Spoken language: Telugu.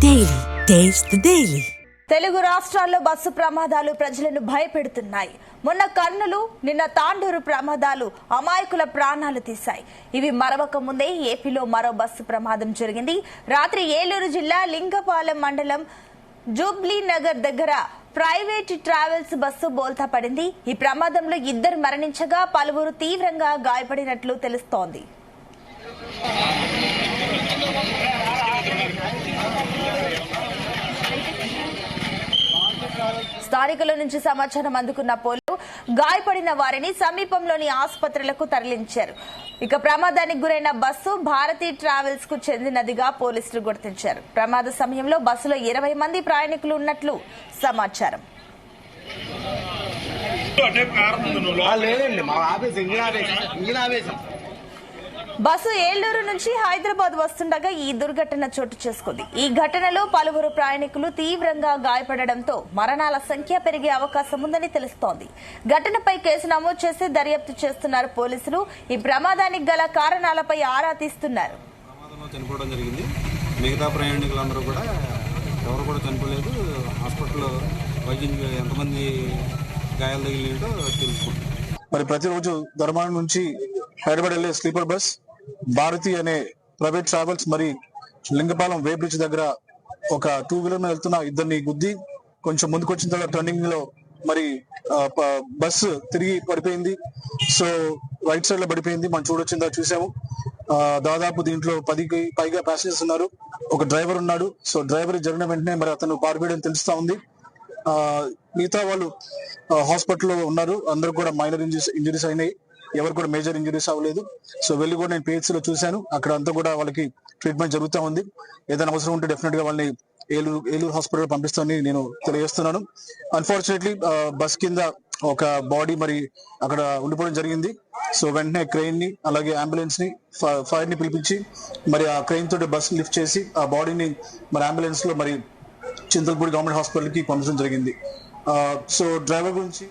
Daily. Taste the Daily. Telugu రాష్ట్రాల్లో బస్సు ప్రమాదాలు ప్రజలను భయపెడుతున్నాయి. మొన్న కర్నూలు, నిన్న తాండూరు ప్రమాదాలు అమాయకుల ప్రాణాలు తీశాయి. ఇవి మరవక ముందే ఏపీలో మరో బస్సు ప్రమాదం జరిగింది. రాత్రి ఏలూరు జిల్లా లింగపాలెం మండలం జూబ్లీ నగర్ దగ్గర ప్రైవేట్ ట్రావెల్స్ బస్సు బోల్తా పడింది. ఈ ప్రమాదంలో 2 మరణించగా పలువురు తీవ్రంగా గాయపడినట్లు తెలుస్తోంది. స్థానికుల నుంచి సమాచారం అందుకున్న పోలీసులు గాయపడిన వారిని సమీపంలోని ఆసుపత్రులకు తరలించారు. ఇక ప్రమాదానికి గురైన బస్సు భారతీ ట్రావెల్స్ కు చెందినదిగా పోలీసులు గుర్తించారు. ప్రమాద సమయంలో బస్సులో 20 మంది ప్రయాణికులు ఉన్నట్లు సమాచారం. బస్సు ఏలూరు నుంచి హైదరాబాద్ వస్తుండగా ఈ దుర్ఘటన చోటు చేసుకుంది. ఈ ఘటనలో పలువురు ప్రయాణికులు తీవ్రంగా గాయపడడంతో మరణాల సంఖ్య పెరిగే అవకాశం ఉందని తెలుస్తోంది. ఘటనపై కేసు నమోదు చేసి దర్యాప్తు చేస్తున్నారు పోలీసులు. ఈ ప్రమాదానికి గల కారణాలపై ఆరా తీస్తున్నారు. చనిపోవడం జరిగింది. మిగతా ప్రయాణికులందరూ కూడా ఎవరు కూడా చనిపోలేదు. హాస్పిటల్లో వైద్యం ఎంతమంది గాయాలు తగిలిందో తెలుసుకుంటాం. మరి ప్రతిరోజు ధర్మారం నుంచి హైదరాబాద్ వెళ్లే స్లీపర్ బస్ భారతి అనే ప్రైవేట్ ట్రావెల్స్ మరి లింగపాలెం వే బ్రిడ్జ్ దగ్గర ఒక 2 వీలర్ మీద వెళ్తున్న ఇద్దరిని గుద్ది కొంచెం ముందుకు వచ్చిన తర్వాత టర్నింగ్ లో మరి బస్సు తిరిగి పడిపోయింది. సో రైట్ సైడ్ లో పడిపోయింది. మనం చూడొచ్చిందా చూసాము. దాదాపు దీంట్లో 10కి పైగా ప్యాసింజర్స్ ఉన్నారు. ఒక డ్రైవర్ ఉన్నాడు. సో డ్రైవర్ జరిగిన వెంటనే మరి అతను పారిపోయడం తెలుస్తా ఉంది. మిగతా వాళ్ళు హాస్పిటల్లో ఉన్నారు. అందరూ కూడా మైనర్ ఇంజరీస్ అయినాయి. ఎవరు కూడా మేజర్ ఇంజరీస్ అవ్వలేదు. సో వెళ్ళి కూడా నేను పిహెచ్సిలో చూశాను. అక్కడ అంతా కూడా వాళ్ళకి ట్రీట్మెంట్ జరుగుతూ ఉంది. ఏదైనా అవసరం ఉంటే డెఫినెట్ గా వాళ్ళని ఏలూరు హాస్పిటల్ పంపిస్తానని నేను తెలియజేస్తున్నాను. అన్ఫార్చునేట్లీ బస్ కింద ఒక బాడీ మరి అక్కడ ఉండిపోవడం జరిగింది. సో వెంటనే క్రెయిన్ ని అలాగే అంబులెన్స్ ని ఫైర్ ని పిలిపించి మరి ఆ క్రెయిన్ తోటి బస్ లిఫ్ట్ చేసి ఆ బాడీని మరి అంబులెన్స్ లో మరి చింతలపూడి గవర్నమెంట్ హాస్పిటల్ కి పంపించడం జరిగింది. సో డ్రైవర్ గురించి